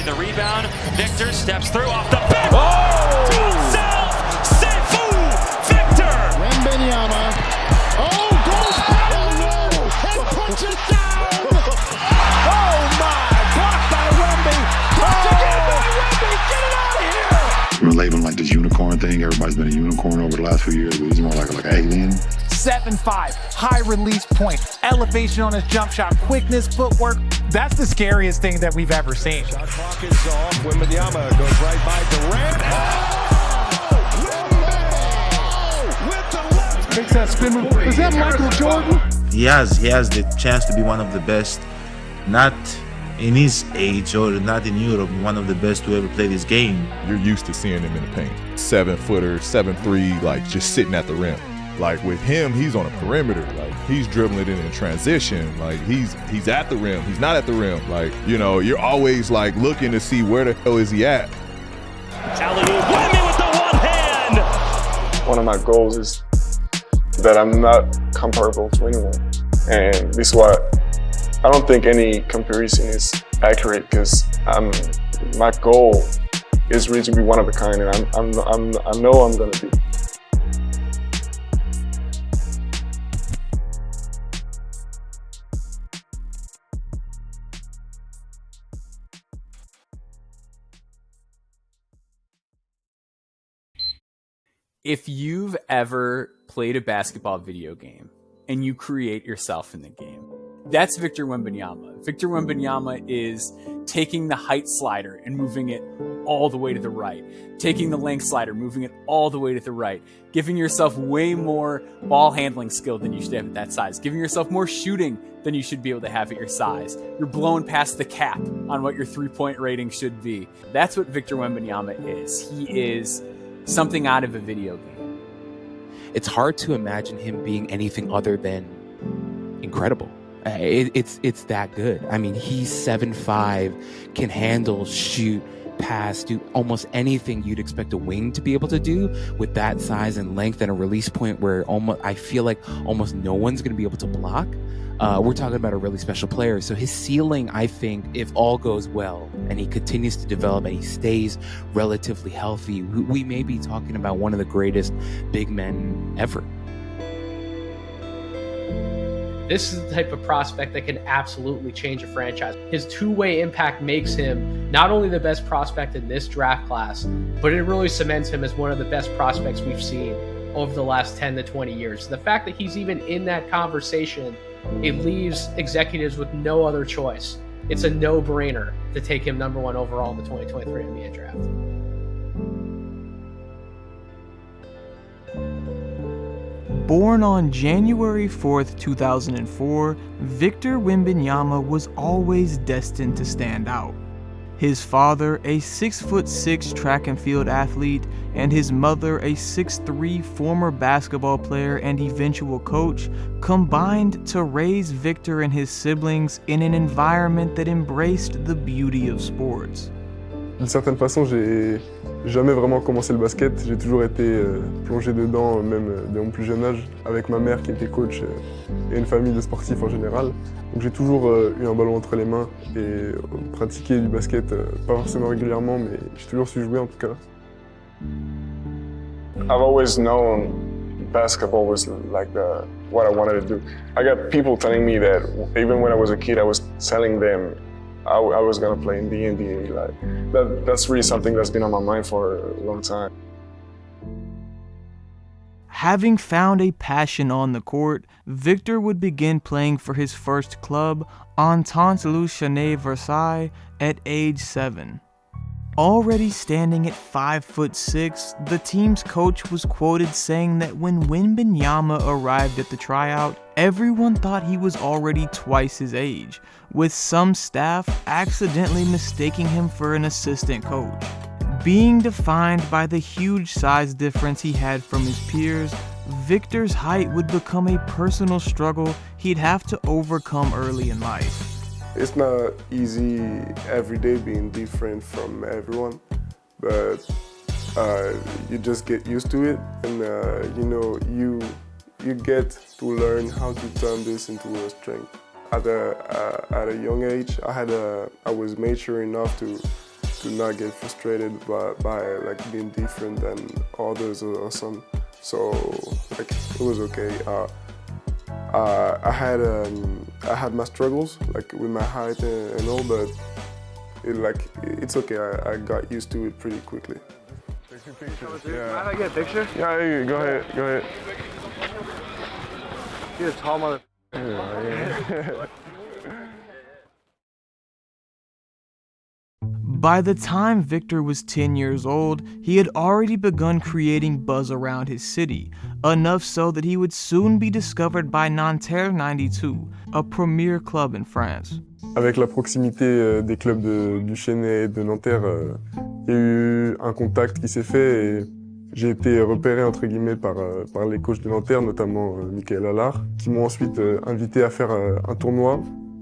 the rebound. Victor steps through off the bench. Oh! To himself! Sifu! Victor! Wembanyama. Oh, goes down! And puts it down! Oh my! Blocked by Wemby! Blocked again by Wemby! Get it out of here! We're labeling like this unicorn thing. Everybody's been a unicorn over the last few years, but he's more like an alien. 7'5", high release point, elevation on his jump shot, quickness, footwork. That's the scariest thing that we've ever seen. Shot clock is off. Wembanyama goes right by Durant. Oh! With the left. Makes that spin move. Is that Michael Jordan? He has the chance to be one of the best, not in his age or not in Europe, one of the best to ever play this game. You're used to seeing him in the paint. 7-footer, 7'3", like just sitting at the rim. Like with him, he's on a perimeter. Like he's dribbling it in transition. Like he's at the rim. He's not at the rim. Like, you know, you're always like looking to see where the hell is he at. Alley-oop, Wemby with the one hand. One of my goals is that I'm not comparable to anyone. And this is why I don't think any comparison is accurate, because my goal is really to be one of a kind, and I know I'm gonna be. If you've ever played a basketball video game and you create yourself in the game, that's Victor Wembanyama. Victor Wembanyama is taking the height slider and moving it all the way to the right, taking the length slider, moving it all the way to the right, giving yourself way more ball handling skill than you should have at that size, giving yourself more shooting than you should be able to have at your size. You're blowing past the cap on what your three-point rating should be. That's what Victor Wembanyama is. He is something out of a video game. It's hard to imagine him being anything other than incredible. It's that good. I mean, he's 7'5", can handle, shoot, pass, do almost anything you'd expect a wing to be able to do with that size and length and a release point where I feel like almost no one's going to be able to block. We're talking about a really special player. So his ceiling, I think, if all goes well and he continues to develop and he stays relatively healthy, we may be talking about one of the greatest big men ever. This is the type of prospect that can absolutely change a franchise. His two-way impact makes him not only the best prospect in this draft class, but it really cements him as one of the best prospects we've seen over the last 10 to 20 years. The fact that he's even in that conversation, it leaves executives with no other choice. It's a no-brainer to take him number one overall in the 2023 NBA draft. Born on January 4th, 2004, Victor Wembanyama was always destined to stand out. His father, a 6'6" track and field athlete, and his mother, a 6'3" former basketball player and eventual coach, combined to raise Victor and his siblings in an environment that embraced the beauty of sports. D'une certaine façon, j'ai jamais vraiment commencé le basket. J'ai toujours été plongé dedans, même dès mon plus jeune âge, avec ma mère qui était coach et une famille de sportifs en général. Donc j'ai toujours eu un ballon entre les mains et pratiqué du basket, pas forcément régulièrement, mais j'ai toujours su jouer en tout cas. I've always known basketball was like what I wanted to do. I got people telling me that even when I was a kid, I was telling them I was gonna play in the NBA. Like that's really something that's been on my mind for a long time. Having found a passion on the court, Victor would begin playing for his first club, Entente Louchannais Versailles, at age 7. Already standing at 5'6", the team's coach was quoted saying that when Wembanyama arrived at the tryout, everyone thought he was already twice his age, with some staff accidentally mistaking him for an assistant coach. Being defined by the huge size difference he had from his peers, Victor's height would become a personal struggle he'd have to overcome early in life. It's not easy every day being different from everyone, but you just get used to it, and you get to learn how to turn this into a strength. At a young age, I was mature enough to not get frustrated by like being different than others or some. So like it was okay. I had my struggles like with my height and all, but it's okay. I got used to it pretty quickly. Yeah. Mind if I get a picture? Yeah, go ahead. You're a tall mother. By the time Victor was 10 years old, he had already begun creating buzz around his city, enough so that he would soon be discovered by Nanterre 92, a premier club in France. Avec la proximité des clubs du Chennai et de Nanterre, il y a eu un contact qui s'est fait et j'ai été repéré entre guillemets par les coachs de Nanterre, notamment Michael Allard, qui m'ont ensuite invité à faire un tournoi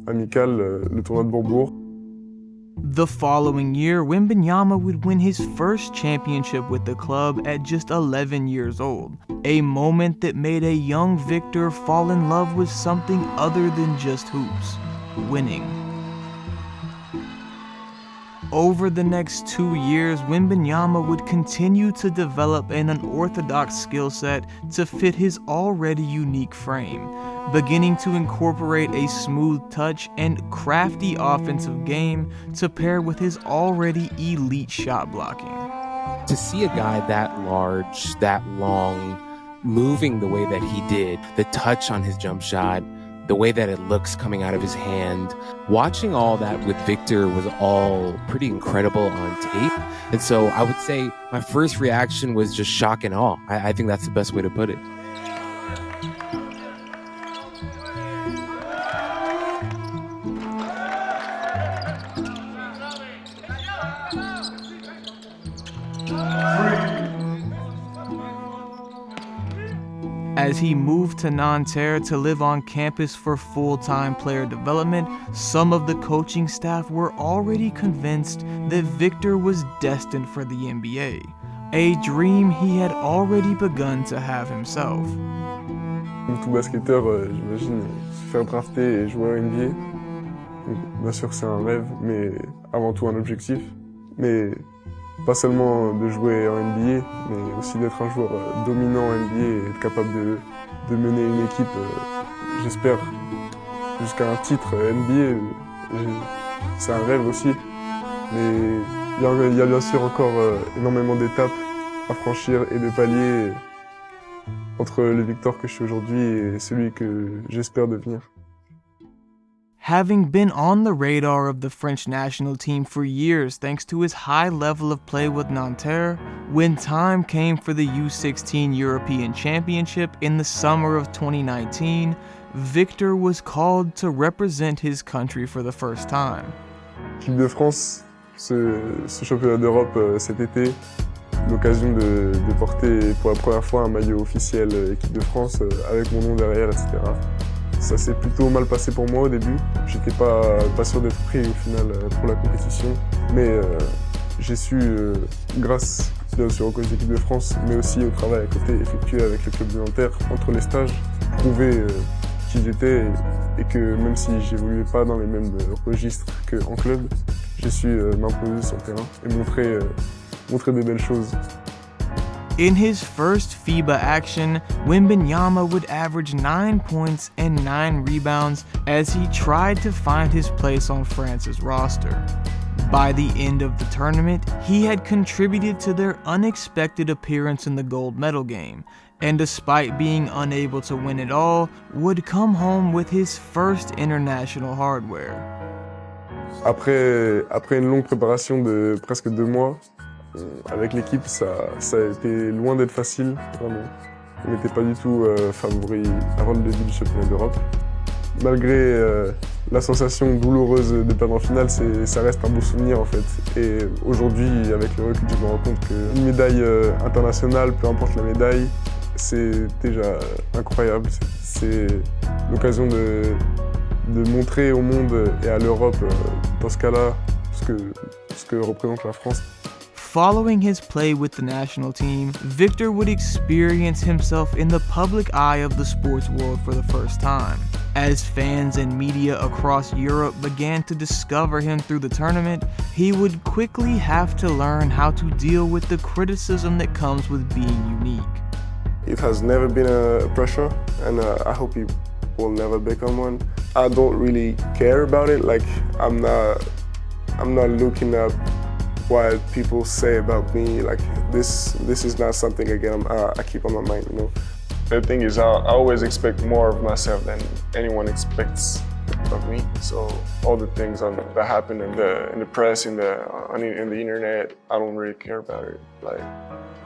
amical, le tournoi de Bourbourg. The following year, Wembanyama would win his first championship with the club at just 11 years old, a moment that made a young Victor fall in love with something other than just hoops, winning. Over the next 2 years, Wembanyama would continue to develop an unorthodox skill set to fit his already unique frame, beginning to incorporate a smooth touch and crafty offensive game to pair with his already elite shot blocking. To see a guy that large, that long, moving the way that he did, the touch on his jump shot, the way that it looks coming out of his hand, watching all that with Victor was all pretty incredible on tape. And so I would say my first reaction was just shock and awe. I think that's the best way to put it. As he moved to Nanterre to live on campus for full-time player development, some of the coaching staff were already convinced that Victor was destined for the NBA, a dream he had already begun to have himself. Comme tout basketteur, j'imagine se faire drafter et jouer en NBA. Donc, bien sûr c'est un rêve, mais avant tout un objectif. Mais pas seulement de jouer en NBA, mais aussi d'être un joueur dominant en NBA et être capable de mener une équipe, j'espère, jusqu'à un titre NBA. C'est un rêve aussi, mais il y a bien sûr encore énormément d'étapes à franchir et de paliers entre le Victor que je suis aujourd'hui et celui que j'espère devenir. Having been on the radar of the French national team for years thanks to his high level of play with Nanterre, when time came for the U16 European Championship in the summer of 2019, Victor was called to represent his country for the first time. L'équipe de France, ce championnat d'Europe cet été, l'occasion de porter pour la première fois un maillot officiel équipe de France avec mon nom derrière, etc. Ça s'est plutôt mal passé pour moi au début. J'étais pas sûr d'être pris au final pour la compétition. Mais j'ai su, grâce bien sûr aux coachs d'équipe de France, mais aussi au travail à côté effectué avec le club de Nanterre, entre les stages, prouver qui j'étais et que même si j'évoluais pas dans les mêmes registres qu'en club, j'ai su m'imposer sur le terrain et montrer des belles choses. In his first FIBA action, Wembanyama would average 9 points and 9 rebounds as he tried to find his place on France's roster. By the end of the tournament, he had contributed to their unexpected appearance in the gold medal game, and despite being unable to win it all, would come home with his first international hardware. Après une longue préparation de presque 2 mois, avec l'équipe, ça a été loin d'être facile, vraiment. On n'était pas du tout favoris avant le début du championnat d'Europe. Malgré la sensation douloureuse de perdre en finale, ça reste un beau souvenir en fait. Et aujourd'hui, avec le recul, je me rends compte qu'une médaille internationale, peu importe la médaille, c'est déjà incroyable. C'est l'occasion de montrer au monde et à l'Europe, dans ce cas-là, ce que représente la France. Following his play with the national team, Victor would experience himself in the public eye of the sports world for the first time. As fans and media across Europe began to discover him through the tournament, he would quickly have to learn how to deal with the criticism that comes with being unique. It has never been a pressure, and I hope it will never become one. I don't really care about it. Like I'm not looking at what people say about me. Like this is not something again I keep on my mind. You know. The thing is, I always expect more of myself than anyone expects of me. So all the things that happen in the press, in the internet, I don't really care about it. Like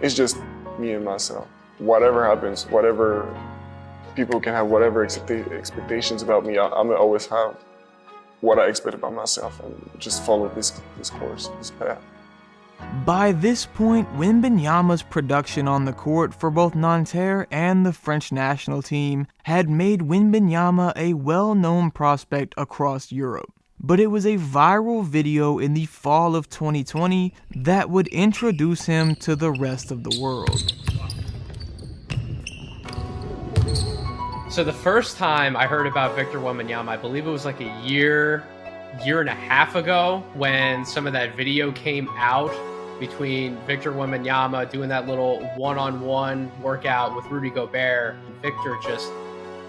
it's just me and myself. Whatever happens, whatever people can have, whatever expectations about me, I'm gonna always have what I expect about myself and just follow this course, this path. By this point, Wembanyama's production on the court for both Nanterre and the French national team had made Wembanyama a well-known prospect across Europe. But it was a viral video in the fall of 2020 that would introduce him to the rest of the world. So the first time I heard about Victor Wembanyama, I believe it was like a year and a half ago when some of that video came out between Victor Wembanyama doing that little one-on-one workout with Rudy Gobert. Victor just,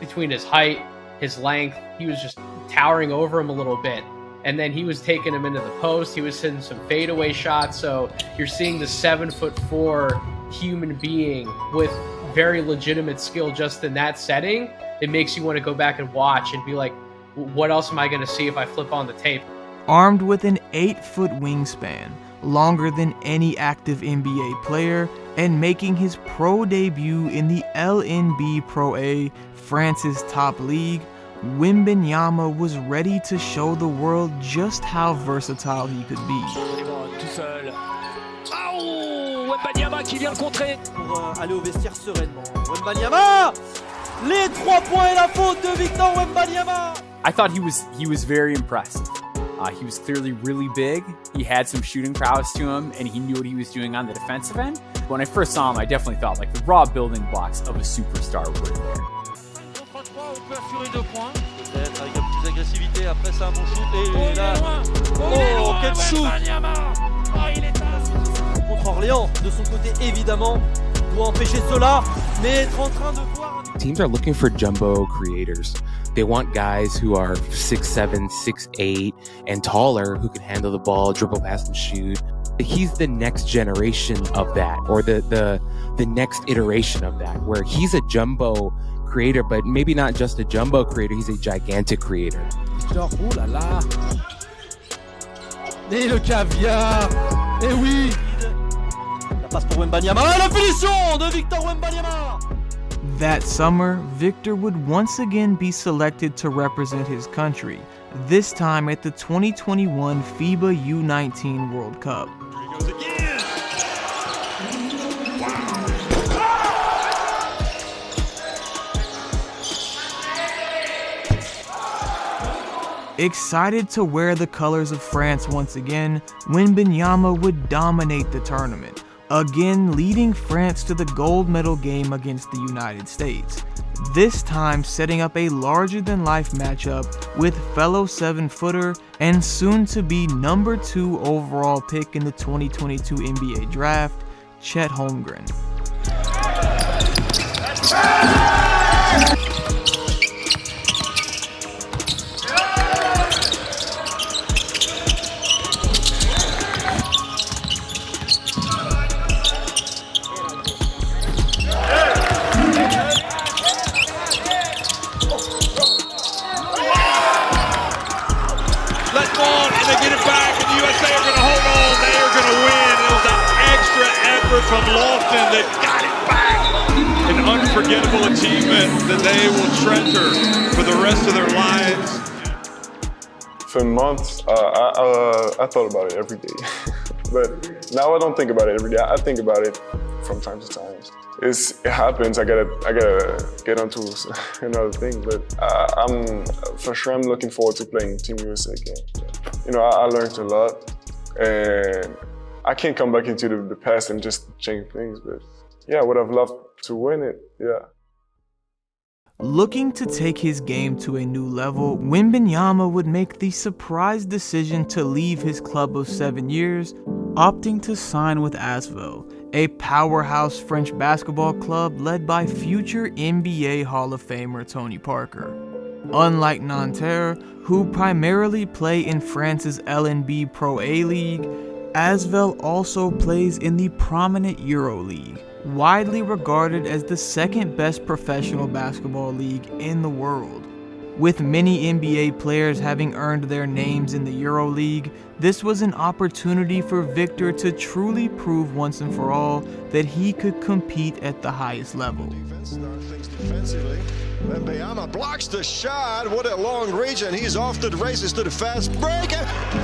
between his height, his length, he was just towering over him a little bit. And then he was taking him into the post. He was hitting some fadeaway shots. So you're seeing the 7'4" human being with very legitimate skill just in that setting. It makes you want to go back and watch and be like, what else am I going to see if I flip on the tape? Armed with an 8-foot wingspan, longer than any active NBA player, and making his pro debut in the LNB Pro A, France's top league, Wembanyama was ready to show the world just how versatile he could be. Wembanyama qui vient le contrer pour aller au vestiaire sereinement. Wembanyama, les 3 points et la faute de Victor Wembanyama. I thought he was very impressive. He was clearly really big. He had some shooting prowess to him, and he knew what he was doing on the defensive end. But when I first saw him, I definitely thought like the raw building blocks of a superstar were in there. On peut assurer 2 points. Peut-être avec un peu plus d'agressivité. Après, c'est un bon shoot. Et là, oh, quel shoot! Contre Orléans, de son côté, évidemment, doit empêcher cela, mais être en train de voir. Teams are looking for jumbo creators. They want guys who are 6'7", 6'8", and taller who can handle the ball, dribble, pass, and shoot. He's the next generation of that, or the next iteration of that, where he's a jumbo creator, but maybe not just a jumbo creator, he's a gigantic creator. Oh là là! Et le caviar! Et oui! La passe pour Wembanyama, la finition de Victor Wembanyama! That summer, Victor would once again be selected to represent his country, this time at the 2021 FIBA U19 World Cup. Here he goes again! Excited to wear the colors of France once again, Wembanyama would dominate the tournament, again leading France to the gold medal game against the United States, this time setting up a larger-than-life matchup with fellow 7-footer and soon-to-be number 2 overall pick in the 2022 NBA Draft, Chet Holmgren. From Lofton that got it back. An unforgettable achievement that they will treasure for the rest of their lives. For months, I thought about it every day. But now I don't think about it every day. I think about it from time to time. It happens. I gotta get onto another thing. But for sure I'm looking forward to playing Team USA again. You know, I learned a lot, and I can't come back into the past and just change things, but yeah, I would have loved to win it, yeah. Looking to take his game to a new level, Wembanyama would make the surprise decision to leave his club of 7 years, opting to sign with Asvel, a powerhouse French basketball club led by future NBA Hall of Famer Tony Parker. Unlike Nanterre, who primarily play in France's LNB Pro A League, Asvel also plays in the prominent EuroLeague, widely regarded as the second best professional basketball league in the world. With many NBA players having earned their names in the EuroLeague, this was an opportunity for Victor to truly prove once and for all that he could compete at the highest level. Defensively, Wembanyama blocks the shot. What a long reach, and he's off to the races to the fast break.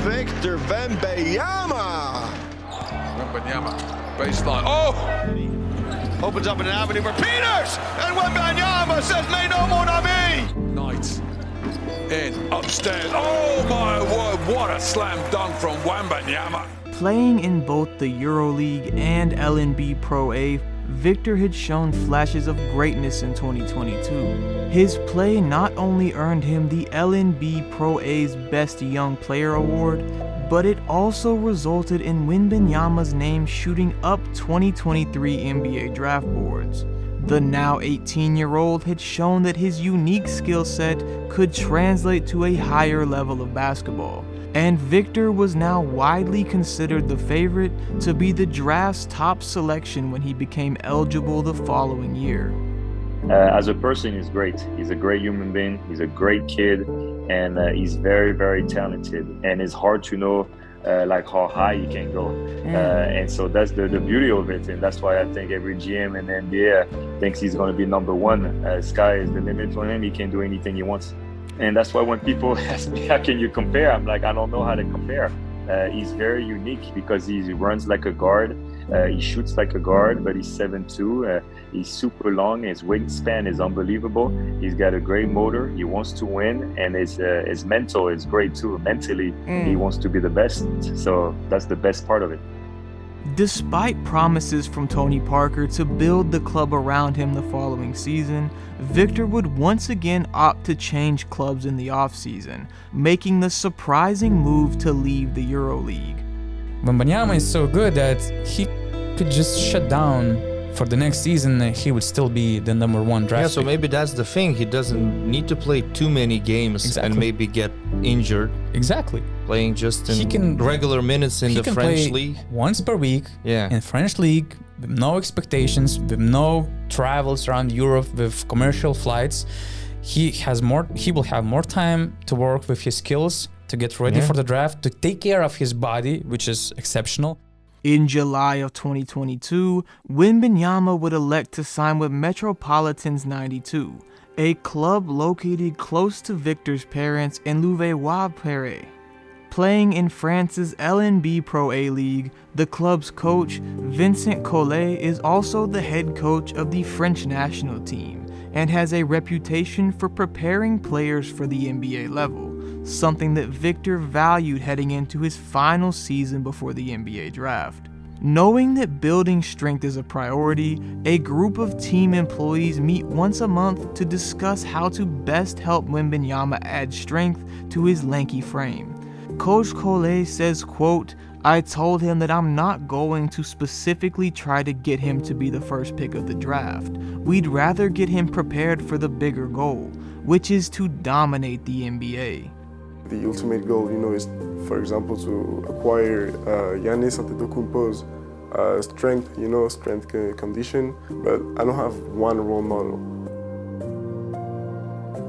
Victor Wembanyama. Wembanyama, baseline. Oh! Opens up an avenue for Peters! And Wembanyama says, "Mais no mon ami!" Knight. In, upstairs. Oh my word, what a slam dunk from Wembanyama. Playing in both the EuroLeague and LNB Pro A, Victor had shown flashes of greatness in 2022. His play not only earned him the LNB Pro A's Best Young Player Award, but it also resulted in Wembanyama's name shooting up 2023 NBA draft boards. The now 18-year-old had shown that his unique skill set could translate to a higher level of basketball, and Victor was now widely considered the favorite to be the draft's top selection when he became eligible the following year. As a person, he's great. He's a great human being. He's a great kid, and he's very, very talented. And it's hard to know like how high he can go. And so that's the beauty of it. And that's why I think every GM in the NBA thinks he's going to be number one. Sky is the limit for him. He can do anything he wants. And that's why when people ask me, how can you compare? I'm like, I don't know how to compare. He's very unique because he runs like a guard. He shoots like a guard, but he's 7'2". He's super long. His wingspan is unbelievable. He's got a great motor. He wants to win, and his mental is great too. Mentally, he wants to be the best. So that's the best part of it. Despite promises from Tony Parker to build the club around him the following season, Victor would once again opt to change clubs in the offseason, making the surprising move to leave the EuroLeague. Wembanyama is so good that he could just shut down for the next season. He would still be the number one draft. Yeah, so maybe that's the thing. He doesn't need to play too many games and maybe get injured. Exactly. Playing just in regular minutes in the French league. Once per week in French league, with no expectations, with no travels around Europe, with commercial flights. He will have more time to work with his skills, to get ready for the draft, to take care of his body, which is exceptional. In July of 2022, Wembanyama would elect to sign with Metropolitans 92, a club located close to Victor's parents in Louvain-la-Perret. Playing in France's LNB Pro A League, the club's coach, Vincent Collet, is also the head coach of the French national team and has a reputation for preparing players for the NBA level, something that Victor valued heading into his final season before the NBA draft. Knowing that building strength is a priority, a group of team employees meet once a month to discuss how to best help Wembanyama add strength to his lanky frame. Coach Collet says, quote, "I told him that I'm not going to specifically try to get him to be the first pick of the draft. We'd rather get him prepared for the bigger goal, which is to dominate the NBA." The ultimate goal, is, for example, to acquire Giannis Antetokounmpo's strength, strength condition, but I don't have one role model.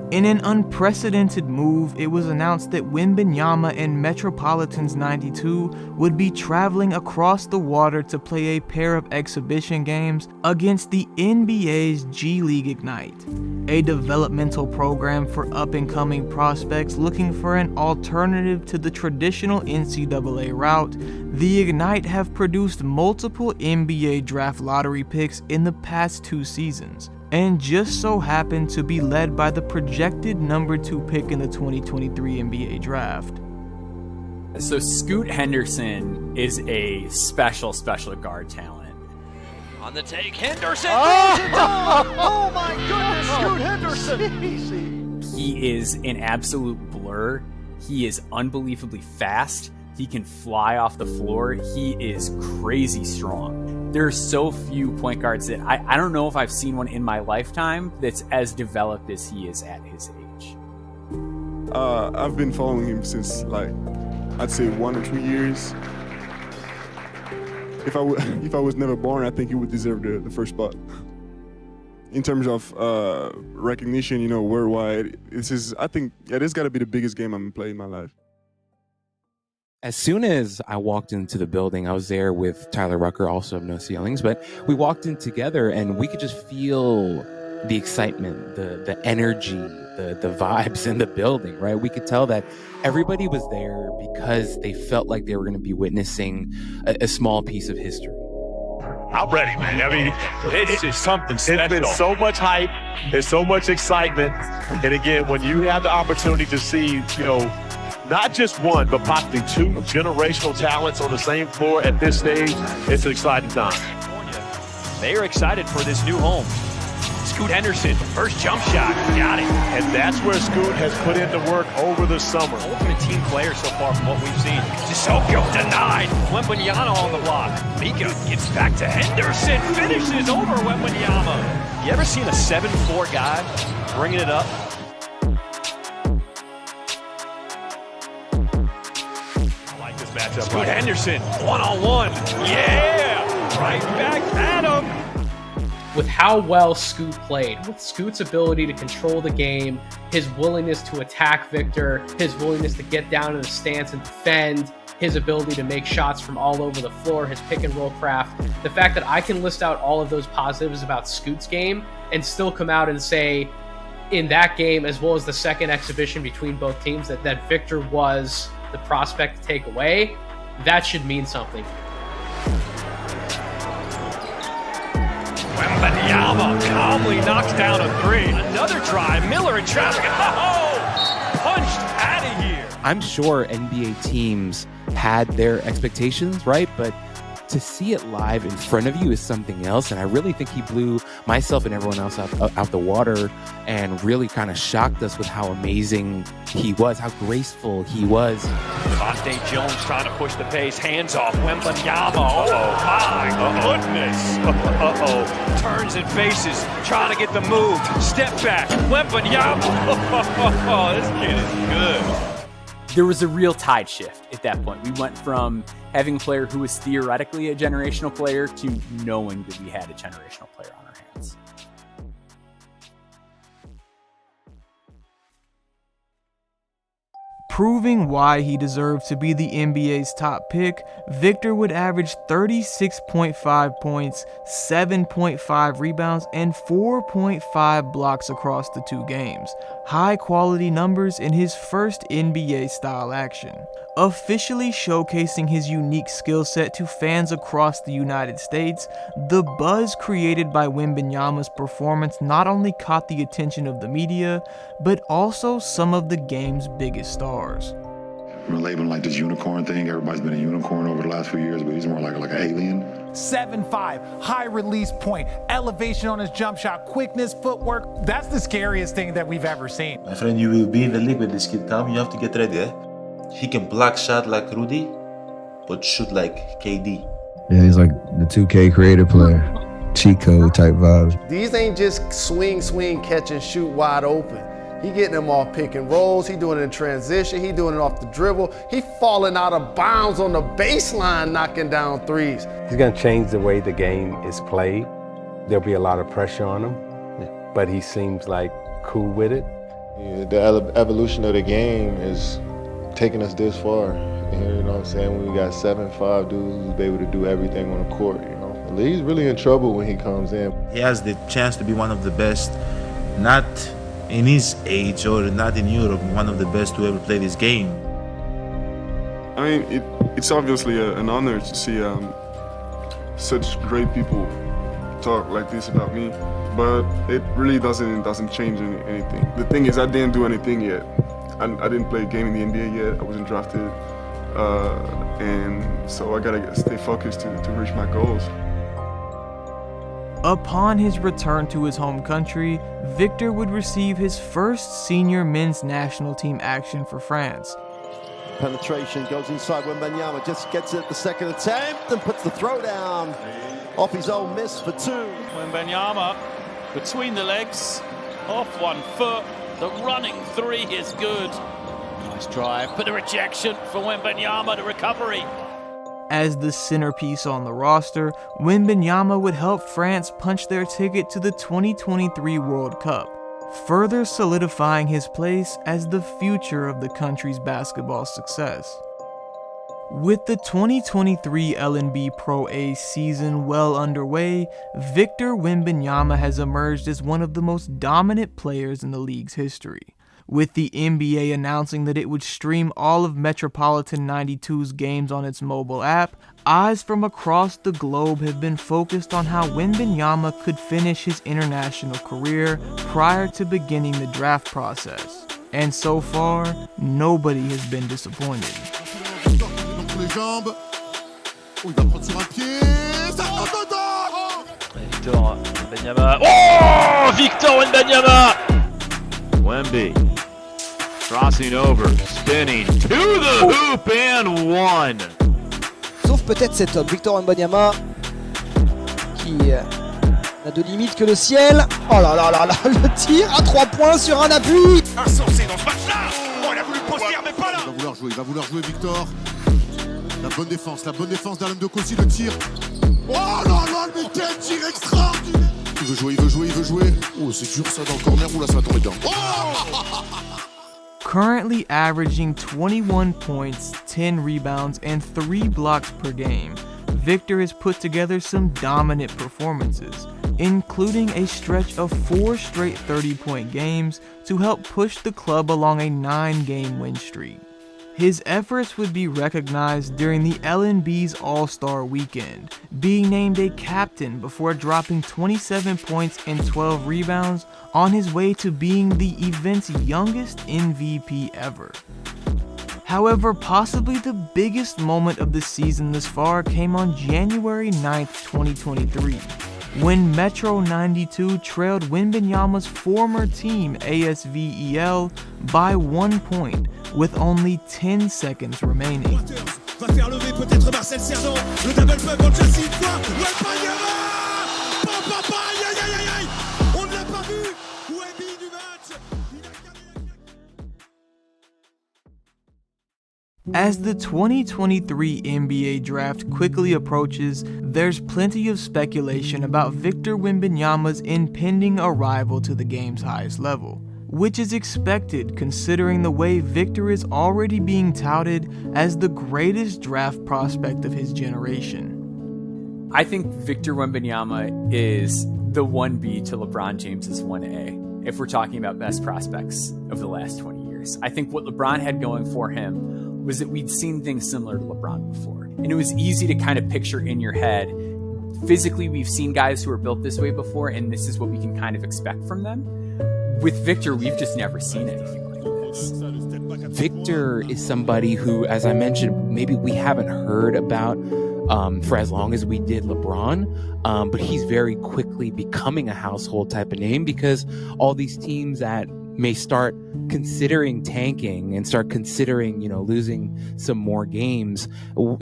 In an unprecedented move, it was announced that Wembanyama and Metropolitans 92 would be traveling across the water to play a pair of exhibition games against the NBA's G League Ignite, a developmental program for up-and-coming prospects looking for an alternative to the traditional NCAA route. The Ignite have produced multiple NBA draft lottery picks in the past 2 seasons, and just so happened to be led by the projected number 2 pick in the 2023 NBA draft. So Scoot Henderson is a special guard talent. On the take, Henderson. Oh my goodness, Scoot Henderson. He is an absolute blur. He is unbelievably fast. He can fly off the floor. He is crazy strong. There are so few point guards that I don't know if I've seen one in my lifetime that's as developed as he is at his age. I've been following him since, like, I'd say 1 or 2 years. If I was never born, I think he would deserve the first spot. In terms of recognition, you know, worldwide, I think this got to be the biggest game I'm playing in my life. As soon as I walked into the building, I was there with Tyler Rucker, also of No Ceilings, but we walked in together and we could just feel the excitement, the energy, the vibes in the building, right? We could tell that everybody was there because they felt like they were going to be witnessing a small piece of history. I'm ready, man. I mean, it's just something special. It's been so much hype. There's so much excitement. And again, when you have the opportunity to see, you know, not just one, but possibly two generational talents on the same floor at this stage, it's an exciting time. They are excited for this new home. Scoot Henderson, first jump shot, got it. And that's where Scoot has put in the work over the summer. Ultimate team player so far from what we've seen. Sissoko denied. Wembanyama on the block. Mika gets back to Henderson, finishes over Wembanyama. You ever seen a 7'4" guy bringing it up? I like this matchup. Scoot Henderson, one-on-one. Yeah! Right back at him. With how well Scoot played, with Scoot's ability to control the game, his willingness to attack Victor, his willingness to get down in the stance and defend, his ability to make shots from all over the floor, his pick and roll craft, the fact that I can list out all of those positives about Scoot's game and still come out and say in that game, as well as the second exhibition between both teams, that Victor was the prospect to take away, that should mean something. Wembanyama calmly knocks down a three. Another drive. Miller in traffic. Oh! Punched out of here. I'm sure NBA teams had their expectations, right? But to see it live in front of you is something else. And I really think he blew myself and everyone else out the water and really kind of shocked us with how amazing he was, how graceful he was. Devontae Jones trying to push the pace. Hands off. Wembanyama. Oh, my goodness. Uh-oh. Turns and faces. Trying to get the move. Step back. Wembanyama. Oh, this kid is good. There was a real tide shift at that point. We went from having a player who was theoretically a generational player to knowing that we had a generational player on our hands. Proving why he deserved to be the NBA's top pick, Victor would average 36.5 points, 7.5 rebounds, and 4.5 blocks across the two games. High quality numbers in his first NBA-style action. Officially showcasing his unique skill set to fans across the United States, the buzz created by Wembanyama's performance not only caught the attention of the media, but also some of the game's biggest stars. We're labeling like this unicorn thing. Everybody's been a unicorn over the last few years, but he's more like an alien. 7'5", high release point, elevation on his jump shot, quickness, footwork. That's the scariest thing that we've ever seen. My friend, you will be in the league with this kid. Come, you have to get ready, eh? He can block shot like Rudy, but shoot like KD. Yeah, he's like the 2K creative player. Cheat code type vibes. These ain't just swing, catch and shoot wide open. He getting them off pick and rolls. He doing it in transition. He doing it off the dribble. He falling out of bounds on the baseline, knocking down threes. He's gonna change the way the game is played. There'll be a lot of pressure on him, but he seems like cool with it. Yeah, the evolution of the game is taking us this far. You know what I'm saying? When we got 7'5" dudes who's able to do everything on the court, you know. The league's really in trouble when he comes in. He has the chance to be one of the best, not in his age or not in Europe, one of the best to ever play this game. I mean, it's obviously an honor to see such great people talk like this about me, but it really doesn't change anything. The thing is, I didn't do anything yet. I didn't play a game in the NBA yet. I wasn't drafted. and so I gotta stay focused to reach my goals. Upon his return to his home country, Victor would receive his first senior men's national team action for France. Penetration goes inside Wembanyama, just gets it at the second attempt and puts the throw down off his own miss for two. Wembanyama between the legs, off 1 foot. The running three is good. Nice drive, but the rejection for Wembanyama, the recovery. As the centerpiece on the roster, Wembanyama would help France punch their ticket to the 2023 World Cup, further solidifying his place as the future of the country's basketball success. With the 2023 LNB Pro A season well underway, Victor Wembanyama has emerged as one of the most dominant players in the league's history. With the NBA announcing that it would stream all of Metropolitan 92's games on its mobile app, eyes from across the globe have been focused on how Wembanyama could finish his international career prior to beginning the draft process. And so far, nobody has been disappointed. Victor Wembanyama. Oh! Victor Wembanyama! Wemby crossing over, spinning to the hoop and one. Sauf peut-être cet homme, Victor Wembanyama, qui n'a de limite que le ciel. Oh là là là là, le tir à 3 points sur un appui. Insensé dans ce match-là. Oh, il a voulu poster, mais pas là. Il va vouloir jouer Victor. La bonne défense d'Alain de Cossy, le tir. Oh là là, mais quel tir extraordinaire. Il veut jouer. Oh, c'est dur ça dans le corner, ou là ça va tomber dedans. Oh. Currently averaging 21 points, 10 rebounds, and 3 blocks per game, Victor has put together some dominant performances, including a stretch of 4 straight 30-point games to help push the club along a 9-game win streak. His efforts would be recognized during the LNB's All-Star Weekend, being named a captain before dropping 27 points and 12 rebounds on his way to being the event's youngest MVP ever. However, possibly the biggest moment of the season thus far came on January 9th, 2023, when Metro 92 trailed Wembanyama's former team ASVEL by 1 point with only 10 seconds remaining. Va faire lever peut-être Marcel Cerdan. Le double pump en chasse une fois. Wembanyama! Aïe aïe aïe aïe! On ne l'a pas vu! Wemby du match! As the 2023 NBA draft quickly approaches, there's plenty of speculation about Victor Wembanyama's impending arrival to the game's highest level, which is expected considering the way Victor is already being touted as the greatest draft prospect of his generation. I think Victor Wembanyama is the 1B to LeBron James's 1A, if we're talking about best prospects of the last 20 years. I think what LeBron had going for him was that we'd seen things similar to LeBron before. And it was easy to kind of picture in your head, physically we've seen guys who are built this way before, and this is what we can kind of expect from them. With Victor, we've just never seen anything like this. Victor is somebody who, as I mentioned, maybe we haven't heard about for as long as we did LeBron, but he's very quickly becoming a household type of name because all these teams that may start considering tanking and start considering, losing some more games,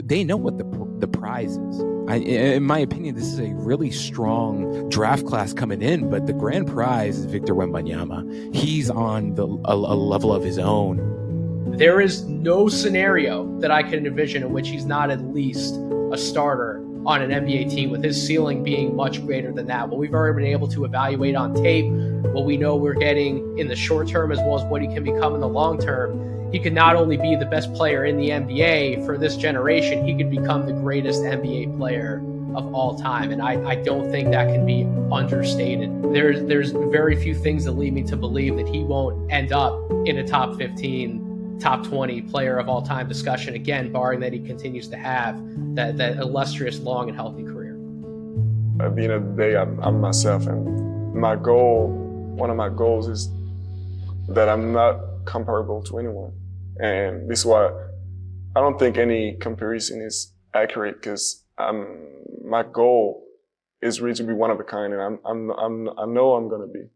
they know what the prize is. In my opinion, this is a really strong draft class coming in, but the grand prize is Victor Wembanyama. He's on a level of his own. There is no scenario that I can envision in which he's not at least a starter on an NBA team, with his ceiling being much greater than that. What we've already been able to evaluate on tape, what we know we're getting in the short term, as well as what he can become in the long term, he could not only be the best player in the NBA for this generation, he could become the greatest NBA player of all time. And I don't think that can be understated. There's very few things that lead me to believe that he won't end up in a top 15, top 20 player of all time discussion, again, barring that he continues to have that illustrious, long and healthy career. At the end of the day, I'm myself, and one of my goals is that I'm not comparable to anyone. And this is why I don't think any comparison is accurate because my goal is really to be one of a kind, and I know I'm gonna be.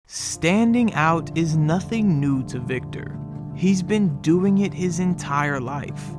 Standing out is nothing new to Victor. He's been doing it his entire life.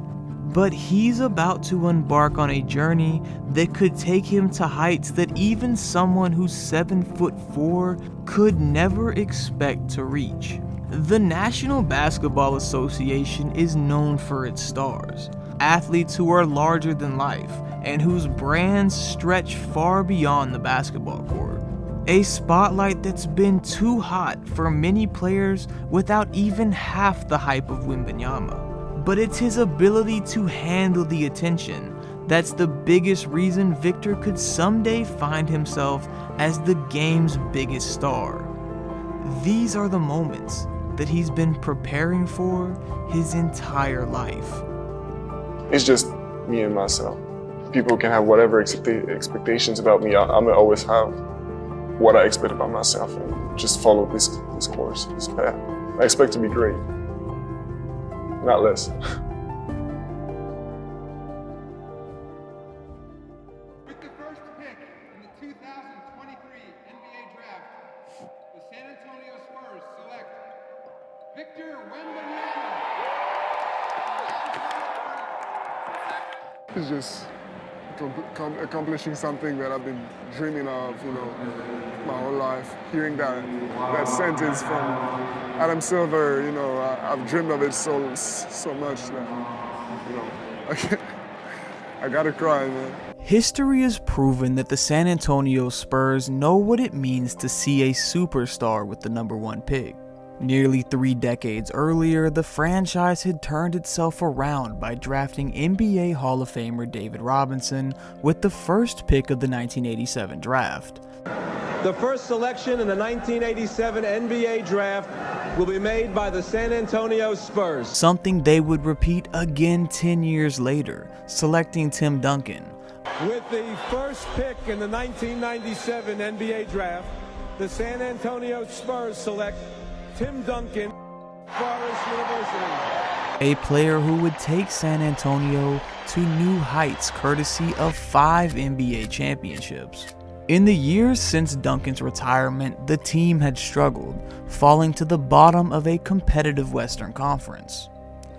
But he's about to embark on a journey that could take him to heights that even someone who's 7'4" could never expect to reach. The National Basketball Association is known for its stars, athletes who are larger than life and whose brands stretch far beyond the basketball court. A spotlight that's been too hot for many players without even half the hype of Wembanyama. But it's his ability to handle the attention that's the biggest reason Victor could someday find himself as the game's biggest star. These are the moments that he's been preparing for his entire life. It's just me and myself. People can have whatever expectations about me. I'm gonna always have what I expect about myself and just follow this course, this path. I expect to be great, not less. With the first pick in the 2023 NBA Draft, the San Antonio Spurs select Victor Wembanyama. It's just accomplishing something that I've been dreaming of, my whole life. Hearing that sentence from Adam Silver, I've dreamed of it so much that, I gotta cry, man. History has proven that the San Antonio Spurs know what it means to see a superstar with the #1 pick. Nearly 3 decades earlier, the franchise had turned itself around by drafting NBA Hall of Famer David Robinson with the first pick of the 1987 draft. The first selection in the 1987 NBA Draft will be made by the San Antonio Spurs. Something they would repeat again 10 years later, selecting Tim Duncan. With the first pick in the 1997 NBA Draft, the San Antonio Spurs select Tim Duncan, Forest University. A player who would take San Antonio to new heights courtesy of 5 NBA championships. In the years since Duncan's retirement, the team had struggled, falling to the bottom of a competitive Western Conference.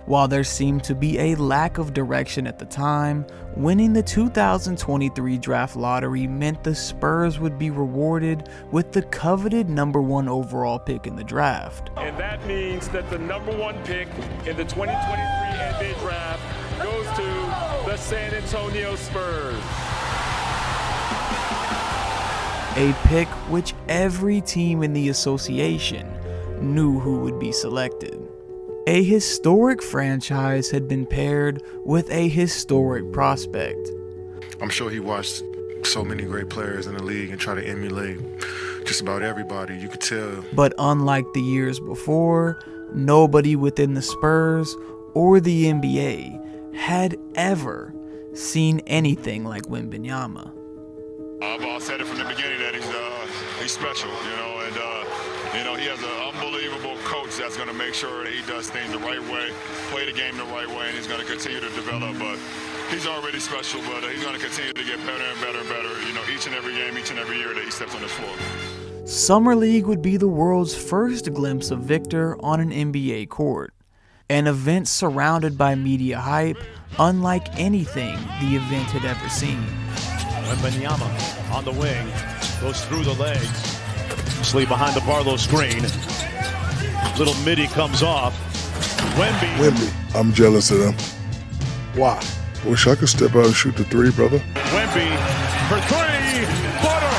While there seemed to be a lack of direction at the time, winning the 2023 draft lottery meant the Spurs would be rewarded with the coveted #1 overall pick in the draft. And that means that the #1 pick in the 2023 NBA draft goes to the San Antonio Spurs. A pick which every team in the association knew who would be selected. A historic franchise had been paired with a historic prospect. I'm sure he watched so many great players in the league and tried to emulate just about everybody. You could tell. But unlike the years before, nobody within the Spurs or the NBA had ever seen anything like Wembanyama. I've said it from the beginning that he's special, and he has an unbelievable coach that's going to make sure that he does things the right way, play the game the right way, and he's going to continue to develop. But he's already special, but he's going to continue to get better and better and better, each and every game, each and every year that he steps on this floor. Summer League would be the world's first glimpse of Victor on an NBA court. An event surrounded by media hype, unlike anything the event had ever seen. Wembanyama on the wing, goes through the legs, sleep behind the Barlow screen. Little midi comes off. Wemby, I'm jealous of them. Why? I wish I could step out and shoot the 3, brother. Wemby for 3, butter.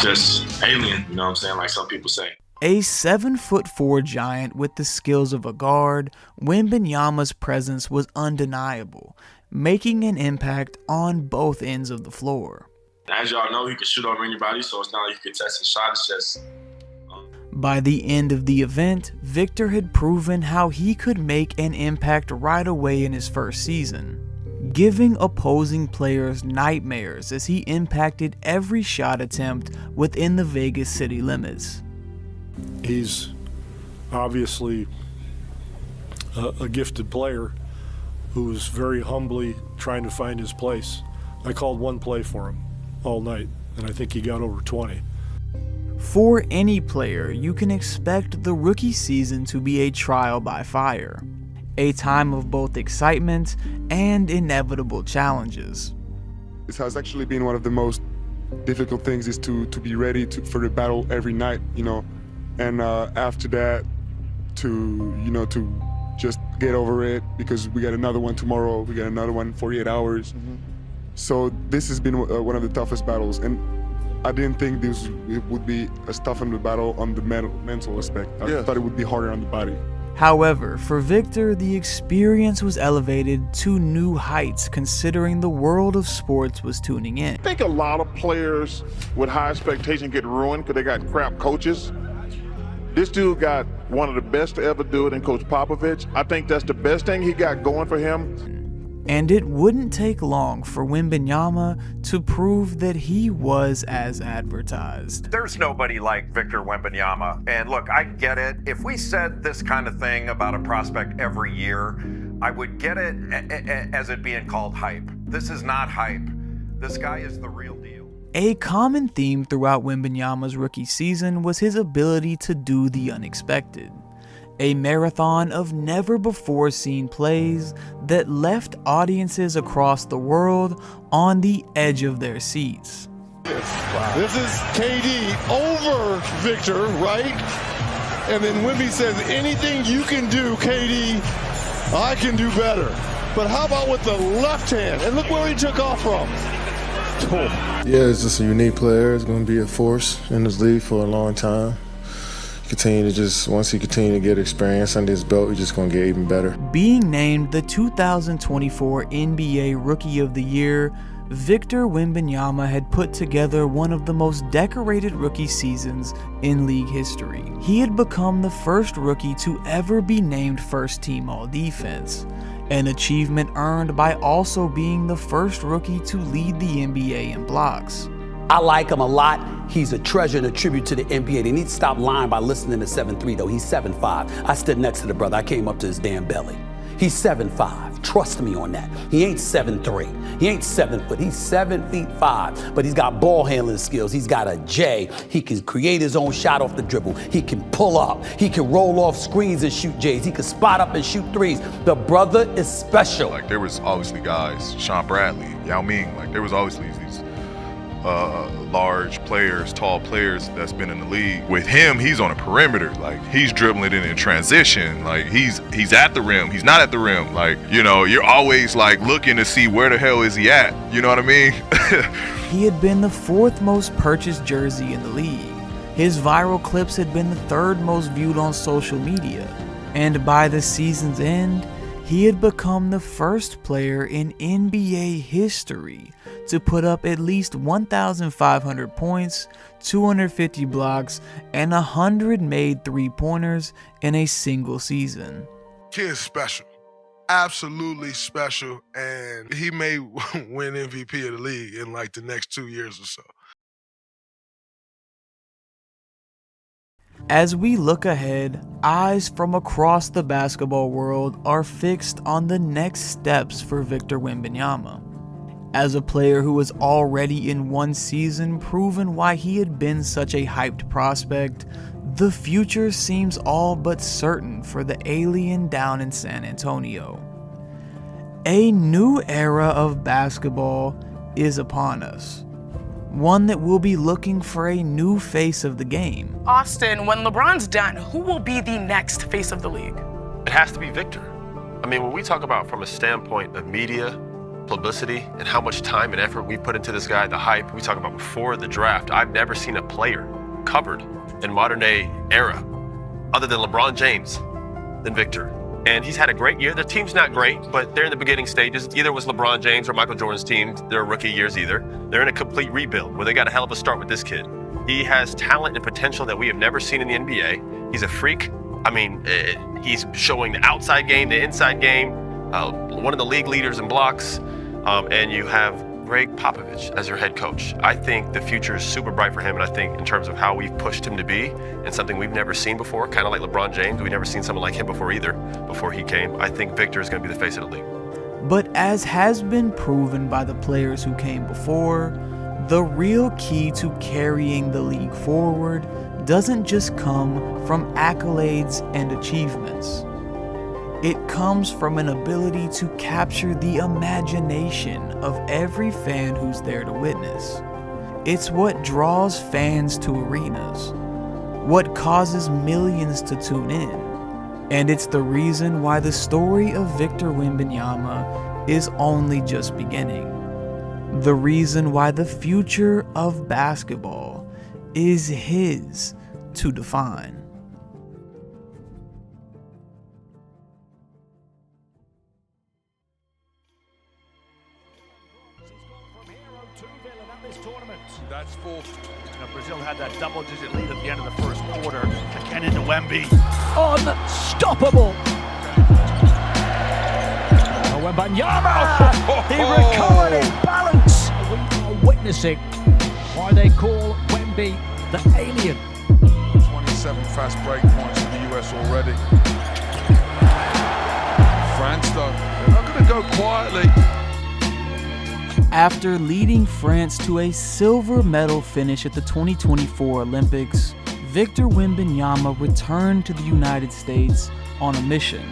Just alien, you know what I'm saying, like some people say. A 7'4" giant with the skills of a guard, Wembanyama's presence was undeniable, making an impact on both ends of the floor. As y'all know, he can shoot over anybody, so it's not like you can test his shot. It's just... By the end of the event, Victor had proven how he could make an impact right away in his first season, giving opposing players nightmares as he impacted every shot attempt within the Vegas city limits. He's obviously a gifted player who was very humbly trying to find his place. I called one play for him all night, and I think he got over 20. For any player, you can expect the rookie season to be a trial by fire, a time of both excitement and inevitable challenges. This has actually been one of the most difficult things, is to be ready for the battle every night, you know, and after that to just get over it, because we got another one tomorrow, we got another one in 48 hours. So this has been one of the toughest battles, and I didn't think it would be as tough of a battle on the mental aspect. I thought it would be harder on the body. However, for Victor, the experience was elevated to new heights considering the world of sports was tuning in. I think a lot of players with high expectations get ruined because they got crap coaches. This dude got one of the best to ever do it in Coach Popovich. I think that's the best thing he got going for him. And it wouldn't take long for Wembanyama to prove that he was as advertised. There's nobody like Victor Wembanyama. And look, I get it. If we said this kind of thing about a prospect every year, I would get it as it being called hype. This is not hype. This guy is the real deal. A common theme throughout Wembanyama's rookie season was his ability to do the unexpected. A marathon of never-before-seen plays that left audiences across the world on the edge of their seats. This is KD over Victor, right? And then Wemby says, anything you can do, KD, I can do better. But how about with the left hand? And look where he took off from. Yeah, it's just a unique player. It's going to be a force in this league for a long time. Once he continue to get experience under his belt, he's just going to get even better. Being named the 2024 NBA Rookie of the Year, Victor Wembanyama had put together one of the most decorated rookie seasons in league history. He had become the first rookie to ever be named First Team All-Defense, an achievement earned by also being the first rookie to lead the NBA in blocks. I like him a lot. He's a treasure and a tribute to the NBA. They need to stop lying by listening to 7'3", though. He's 7'5". I stood next to the brother. I came up to his damn belly. He's 7'5". Trust me on that. He ain't 7'3". He ain't 7 foot. He's 7'5". But he's got ball handling skills. He's got a J. He can create his own shot off the dribble. He can pull up. He can roll off screens and shoot J's. He can spot up and shoot threes. The brother is special. Like, there was obviously guys, Sean Bradley, Yao Ming, like there was obviously these large players, tall players that's been in the league. With him, he's on a perimeter. Like, he's dribbling it in transition. Like, he's at the rim. He's not at the rim. Like, you know, you're always like looking to see where the hell is he at. You know what I mean? He had been the 4th most purchased jersey in the league. His viral clips had been the 3rd most viewed on social media. And by the season's end, he had become the first player in NBA history to put up at least 1,500 points, 250 blocks, and 100 made three-pointers in a single season. Kid's special. Absolutely special, and he may win MVP of the league in like the next 2 years or so. As we look ahead, eyes from across the basketball world are fixed on the next steps for Victor Wembanyama. As a player who has already in one season proven why he had been such a hyped prospect, the future seems all but certain for the alien down in San Antonio. A new era of basketball is upon us. One that will be looking for a new face of the game. Austin, when LeBron's done, who will be the next face of the league? It has to be Victor. I mean, when we talk about from a standpoint of media, publicity, and how much time and effort we put into this guy, the hype, we talk about before the draft, I've never seen a player covered in modern day era, other than LeBron James, than Victor. And he's had a great year. The team's not great, but they're in the beginning stages. Either it was LeBron James or Michael Jordan's team, their rookie years either. They're in a complete rebuild where they got a hell of a start with this kid. He has talent and potential that we have never seen in the NBA. He's a freak. I mean, he's showing the outside game, the inside game, one of the league leaders in blocks. And you have Greg Popovich as your head coach. I think the future is super bright for him, and I think in terms of how we've pushed him to be, and something we've never seen before, kind of like LeBron James, we've never seen someone like him before either, before he came. I think Victor is going to be the face of the league. But as has been proven by the players who came before, the real key to carrying the league forward doesn't just come from accolades and achievements. It comes from an ability to capture the imagination of every fan who's there to witness. It's what draws fans to arenas, what causes millions to tune in, and it's the reason why the story of Victor Wembanyama is only just beginning. The reason why the future of basketball is his to define. That's fourth. Brazil had that double-digit lead at the end of the first quarter. Again into Wemby. Unstoppable. Wembanyama! He recovered his balance. We are witnessing why they call Wemby the alien. 27 fast break points in the US already. France, though, they're not going to go quietly. After leading France to a silver medal finish at the 2024 Olympics, Victor Wembanyama returned to the United States on a mission,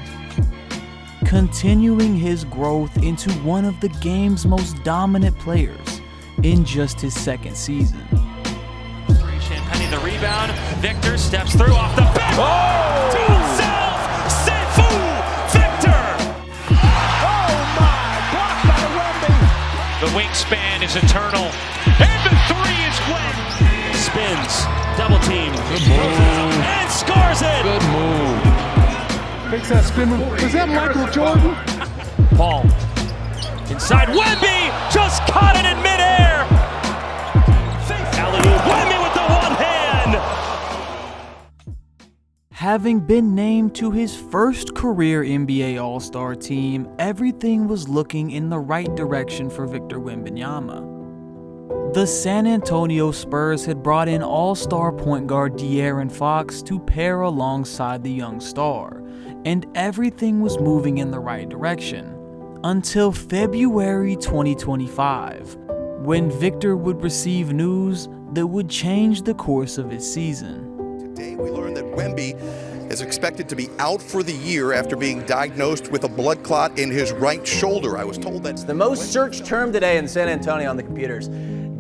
continuing his growth into one of the game's most dominant players in just his second season. Champagne the rebound. Victor steps through off the back. Oh! To himself. Sifu Victor. Oh my! Blocked by the Wemby. The wingspan is eternal. And the three is wet. Spins. Double team. Good move. And scores it. Good move. Makes that spin move. Is that Michael Jordan? Paul. Inside Wemby. Just caught it in midair. Alley-oop. Wemby with the one hand. Having been named to his first career NBA All-Star team, everything was looking in the right direction for Victor Wembanyama. The San Antonio Spurs had brought in All-Star point guard De'Aaron Fox to pair alongside the young star, and everything was moving in the right direction until February 2025, when Victor would receive news that would change the course of his season. Today we learned that Wemby is expected to be out for the year after being diagnosed with a blood clot in his right shoulder. I was told that's the most searched term today in San Antonio on the computers.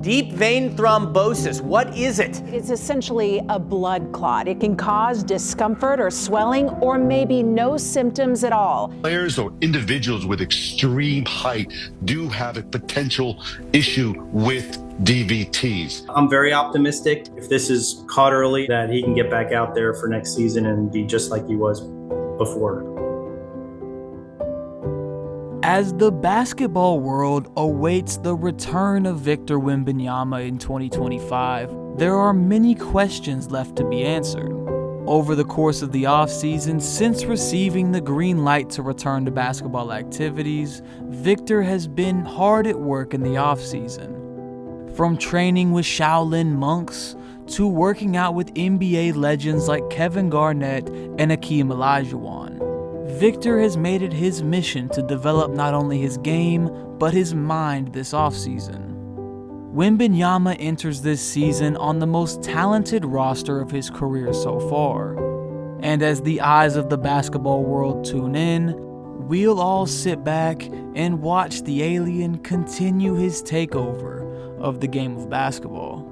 Deep vein thrombosis. What is it? It's essentially a blood clot. It can cause discomfort or swelling or maybe no symptoms at all. Players or individuals with extreme height do have a potential issue with DVTs. I'm very optimistic if this is caught early that he can get back out there for next season and be just like he was before. As the basketball world awaits the return of Victor Wembanyama in 2025, there are many questions left to be answered. Over the course of the offseason, since receiving the green light to return to basketball activities, Victor has been hard at work in the offseason. From training with Shaolin monks to working out with NBA legends like Kevin Garnett and Hakeem Olajuwon, Victor has made it his mission to develop not only his game, but his mind this offseason. Wembanyama enters this season on the most talented roster of his career so far. And as the eyes of the basketball world tune in, we'll all sit back and watch the alien continue his takeover of the game of basketball.